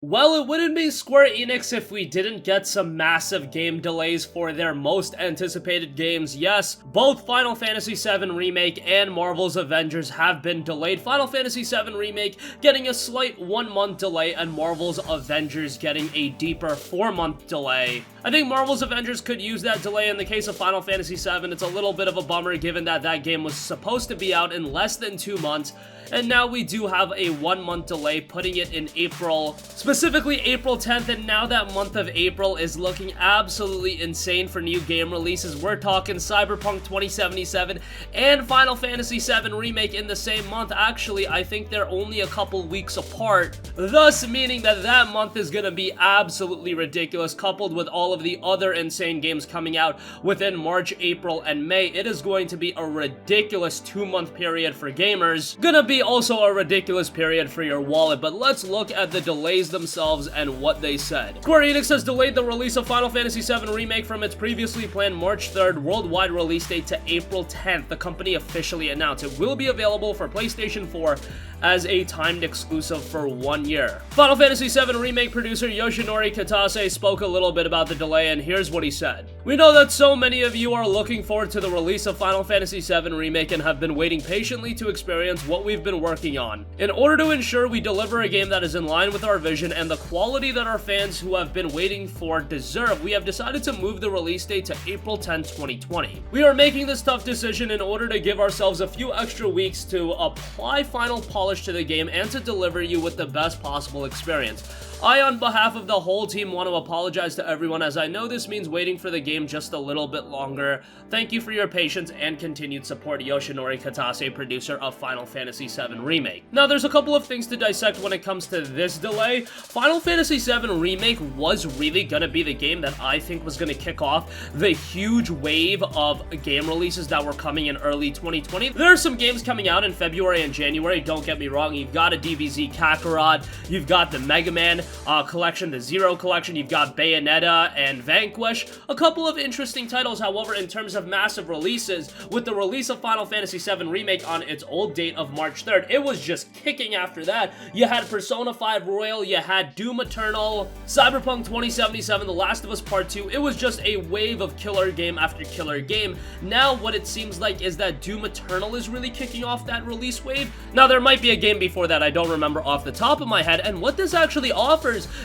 Well, it wouldn't be Square Enix if we didn't get some massive game delays for their most anticipated games. Yes, both Final Fantasy VII Remake and Marvel's Avengers have been delayed. Final Fantasy VII Remake getting a slight 1-month delay and Marvel's Avengers getting a deeper 4-month delay. I think Marvel's Avengers could use that delay. In the case of Final Fantasy VII, it's a little bit of a bummer given that that game was supposed to be out in less than 2 months. And now we do have a 1-month delay, putting it in April, specifically April 10th, and now that month of April is looking absolutely insane for new game releases. We're talking Cyberpunk 2077 and Final Fantasy VII Remake in the same month. Actually, I think they're only a couple weeks apart, thus meaning that that month is gonna be absolutely ridiculous, coupled with all of the other insane games coming out within March, April, and May. It is going to be a ridiculous 2-month period for gamers. Gonna be also a ridiculous period for your wallet, but let's look at the delays themselves and what they said. Square Enix has delayed the release of Final Fantasy VII Remake from its previously planned March 3rd worldwide release date to April 10th. The company officially announced it will be available for PlayStation 4 as a timed exclusive for 1 year. Final Fantasy VII Remake producer Yoshinori Kitase spoke a little bit about the delay, and here's what he said. "We know that so many of you are looking forward to the release of Final Fantasy VII Remake and have been waiting patiently to experience what we've been working on. In order to ensure we deliver a game that is in line with our vision and the quality that our fans who have been waiting for deserve, we have decided to move the release date to April 10, 2020. We are making this tough decision in order to give ourselves a few extra weeks to apply final polish to the game and to deliver you with the best possible experience. I, on behalf of the whole team, want to apologize to everyone, as I know this means waiting for the game just a little bit longer. Thank you for your patience and continued support." Yoshinori Kitase, producer of Final Fantasy VII Remake. Now, there's a couple of things to dissect when it comes to this delay. Final Fantasy VII Remake was really gonna be the game that I think was gonna kick off the huge wave of game releases that were coming in early 2020. There are some games coming out in February and January, don't get me wrong. You've got a DBZ Kakarot, you've got the Mega Man collection, the Zero collection, you've got Bayonetta and Vanquish. A couple of interesting titles, however, in terms of massive releases, with the release of Final Fantasy VII Remake on its old date of March 3rd, it was just kicking after that. You had Persona 5 Royal, you had Doom Eternal, Cyberpunk 2077, The Last of Us Part 2. It was just a wave of killer game after killer game. Now what it seems like is that Doom Eternal is really kicking off that release wave. Now there might be a game before that, I don't remember off the top of my head, and what this actually offers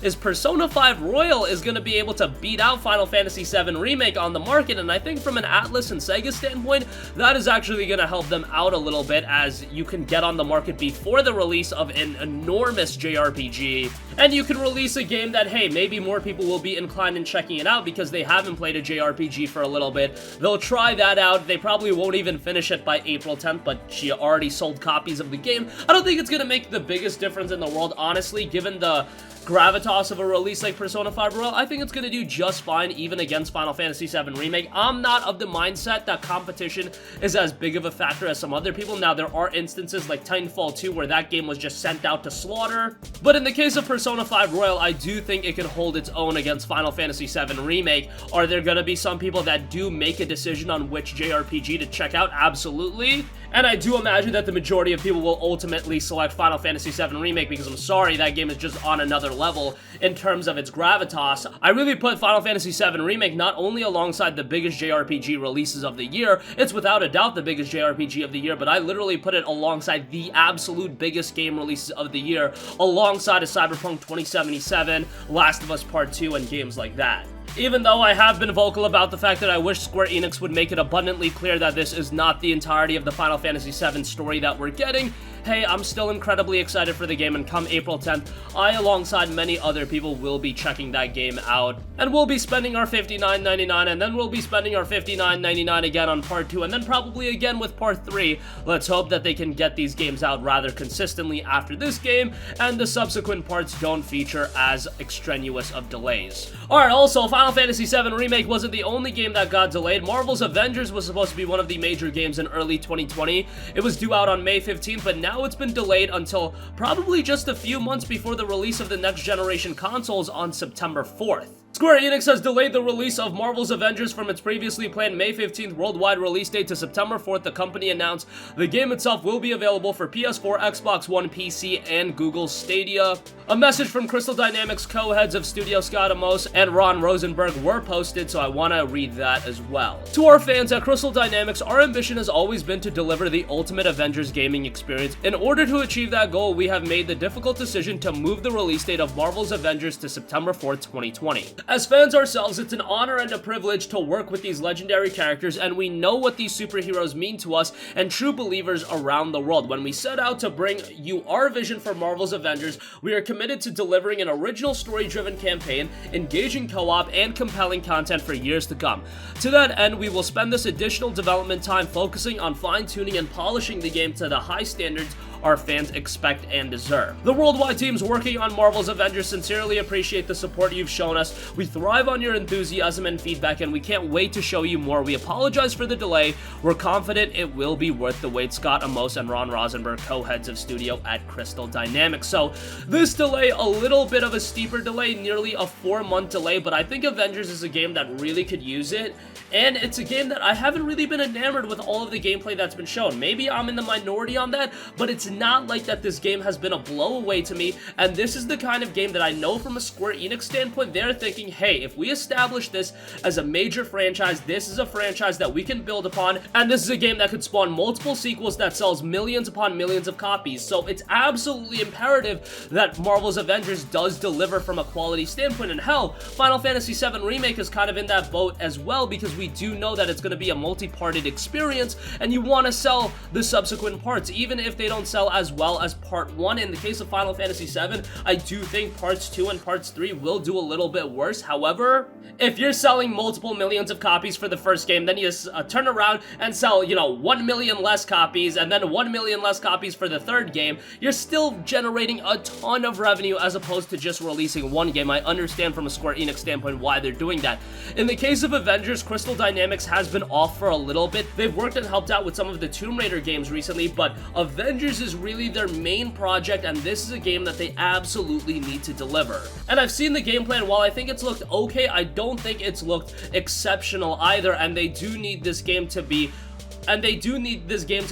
is Persona 5 Royal is going to be able to beat out Final Fantasy VII Remake on the market, and I think from an Atlus and Sega standpoint, that is actually going to help them out a little bit, as you can get on the market before the release of an enormous JRPG, and you can release a game that, hey, maybe more people will be inclined in checking it out because they haven't played a JRPG for a little bit. They'll try that out. They probably won't even finish it by April 10th, but she already sold copies of the game. I don't think it's going to make the biggest difference in the world, honestly, given the gravitas of a release like Persona 5 Royal. I think it's going to do just fine even against Final Fantasy VII Remake. I'm not of the mindset that competition is as big of a factor as some other people. Now, there are instances like Titanfall 2 where that game was just sent out to slaughter, but in the case of Persona 5 Royal, I do think it can hold its own against Final Fantasy VII Remake. Are there going to be some people that do make a decision on which JRPG to check out? Absolutely. And I do imagine that the majority of people will ultimately select Final Fantasy VII Remake because, I'm sorry, that game is just on another level in terms of its gravitas. I really put Final Fantasy VII Remake not only alongside the biggest JRPG releases of the year, it's without a doubt the biggest JRPG of the year, but I literally put it alongside the absolute biggest game releases of the year, alongside a Cyberpunk 2077, Last of Us Part 2, and games like that. Even though I have been vocal about the fact that I wish Square Enix would make it abundantly clear that this is not the entirety of the Final Fantasy VII story that we're getting, hey, I'm still incredibly excited for the game, and come April 10th, I, alongside many other people, will be checking that game out. And we'll be spending our $59.99, and then we'll be spending our $59.99 again on Part 2, and then probably again with Part 3. Let's hope that they can get these games out rather consistently after this game, and the subsequent parts don't feature as extraneous of delays. Alright, also, Final Fantasy VII Remake wasn't the only game that got delayed. Marvel's Avengers was supposed to be one of the major games in early 2020. It was due out on May 15th, but now it's been delayed until probably just a few months before the release of the next generation consoles on September 4th. Square Enix has delayed the release of Marvel's Avengers from its previously planned May 15th worldwide release date to September 4th. The company announced the game itself will be available for PS4, Xbox One, PC, and Google Stadia. A message from Crystal Dynamics co-heads of Studio Scott Amos and Ron Rosenberg were posted, so I want to read that as well. To our fans at Crystal Dynamics, our ambition has always been to deliver the ultimate Avengers gaming experience. In order to achieve that goal, we have made the difficult decision to move the release date of Marvel's Avengers to September 4th, 2020. As fans ourselves, it's an honor and a privilege to work with these legendary characters, and we know what these superheroes mean to us and true believers around the world. When we set out to bring you our vision for Marvel's Avengers, we are committed to delivering an original story-driven campaign, engaging co-op, and compelling content for years to come. To that end, we will spend this additional development time focusing on fine-tuning and polishing the game to the high standards our fans expect and deserve. The worldwide teams working on Marvel's Avengers sincerely appreciate the support you've shown us. We thrive on your enthusiasm and feedback, and we can't wait to show you more. We apologize for the delay. We're confident it will be worth the wait. Scott Amos and Ron Rosenberg, co-heads of studio at Crystal Dynamics. So this delay, a little bit of a steeper delay, nearly a 4-month delay, but I think Avengers is a game that really could use it. And it's a game that I haven't really been enamored with all of the gameplay that's been shown. Maybe I'm in the minority on that, but it's not like that this game has been a blow-away to me, and this is the kind of game that I know from a Square Enix standpoint, they're thinking, hey, if we establish this as a major franchise, this is a franchise that we can build upon, and this is a game that could spawn multiple sequels that sells millions upon millions of copies. So it's absolutely imperative that Marvel's Avengers does deliver from a quality standpoint, and hell, Final Fantasy VII Remake is kind of in that boat as well, because we do know that it's going to be a multi-parted experience, and you want to sell the subsequent parts, even if they don't sell as well as part 1. In the case of Final Fantasy VII, I do think parts 2 and parts 3 will do a little bit worse. However, if you're selling multiple millions of copies for the first game, then you turn around and sell, 1 million less copies, and then 1 million less copies for the third game, you're still generating a ton of revenue as opposed to just releasing one game. I understand from a Square Enix standpoint why they're doing that. In the case of Avengers, Crystal Dynamics has been off for a little bit. They've worked and helped out with some of the Tomb Raider games recently, but Avengers is really their main project, and this is a game that they absolutely need to deliver. And I've seen the gameplay, and while I think it's looked okay, I don't think it's looked exceptional either, and they do need this game to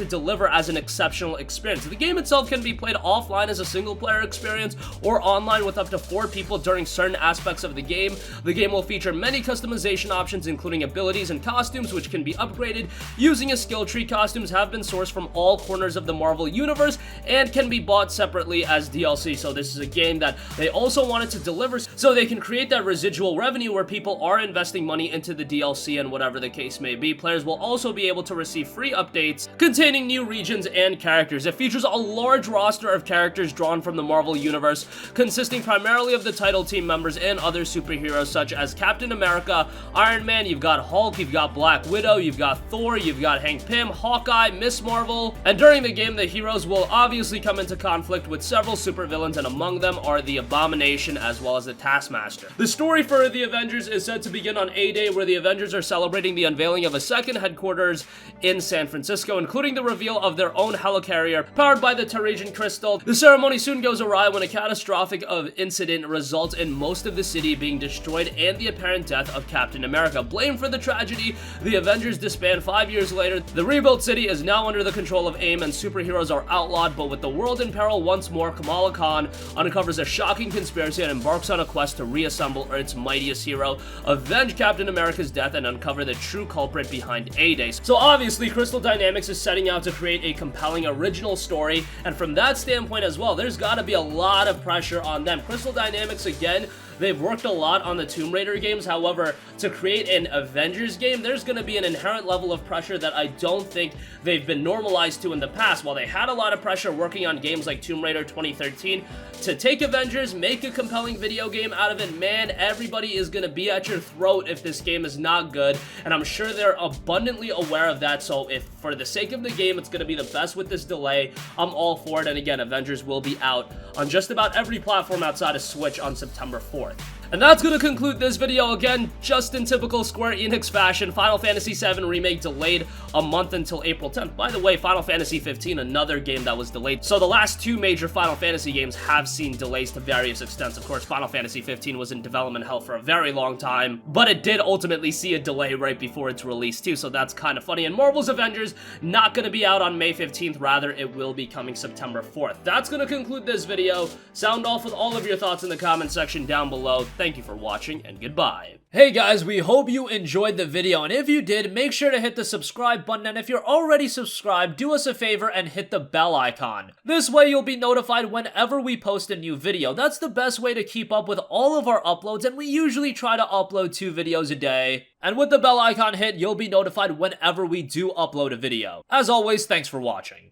deliver as an exceptional experience. The game itself can be played offline as a single-player experience or online with up to 4 people during certain aspects of the game. The game will feature many customization options, including abilities and costumes, which can be upgraded using a skill tree. Costumes have been sourced from all corners of the Marvel Universe and can be bought separately as DLC. So this is a game that they also wanted to deliver so they can create that residual revenue where people are investing money into the DLC and whatever the case may be. Players will also be able to receive free updates containing new regions and characters. It features a large roster of characters drawn from the Marvel Universe, consisting primarily of the title team members and other superheroes such as Captain America, Iron Man, you've got Hulk, you've got Black Widow, you've got Thor, you've got Hank Pym, Hawkeye, Miss Marvel, and during the game, the heroes will obviously come into conflict with several supervillains, and among them are the Abomination as well as the Taskmaster. The story for the Avengers is said to begin on A-Day, where the Avengers are celebrating the unveiling of a second headquarters in San Francisco, including the reveal of their own helicarrier powered by the Terrigen Crystal. The ceremony soon goes awry when a catastrophic incident results in most of the city being destroyed and the apparent death of Captain America. Blamed for the tragedy, the Avengers disband 5 years later. The rebuilt city is now under the control of AIM, and superheroes are outlawed, but with the world in peril once more, Kamala Khan uncovers a shocking conspiracy and embarks on a quest to reassemble Earth's mightiest hero, avenge Captain America's death, and uncover the true culprit behind A-Day. So obviously, Crystal Dynamics is setting out to create a compelling original story, and from that standpoint as well, there's got to be a lot of pressure on them. Crystal Dynamics, again, they've worked a lot on the Tomb Raider games. However, to create an Avengers game, there's going to be an inherent level of pressure that I don't think they've been normalized to in the past. While they had a lot of pressure working on games like Tomb Raider 2013, to take Avengers, make a compelling video game out of it, man, everybody is going to be at your throat if this game is not good, and I'm sure they're abundantly aware of that. So if for the sake of the game it's going to be the best with this delay, I'm all for it. And again, Avengers will be out on just about every platform outside of Switch on September 4th. And that's gonna conclude this video. Again, just in typical Square Enix fashion, Final Fantasy VII Remake delayed a month until April 10th. By the way, Final Fantasy 15, another game that was delayed. So the last two major Final Fantasy games have seen delays to various extents. Of course, Final Fantasy 15 was in development hell for a very long time, but it did ultimately see a delay right before its release too, so that's kind of funny. And Marvel's Avengers, not gonna be out on May 15th, rather it will be coming September 4th. That's gonna conclude this video. Sound off with all of your thoughts in the comment section down below. Thank you for watching, and goodbye. Hey guys, we hope you enjoyed the video, and if you did, make sure to hit the subscribe button, and if you're already subscribed, do us a favor and hit the bell icon. This way you'll be notified whenever we post a new video. That's the best way to keep up with all of our uploads, and we usually try to upload 2 videos a day. And with the bell icon hit, you'll be notified whenever we do upload a video. As always, thanks for watching.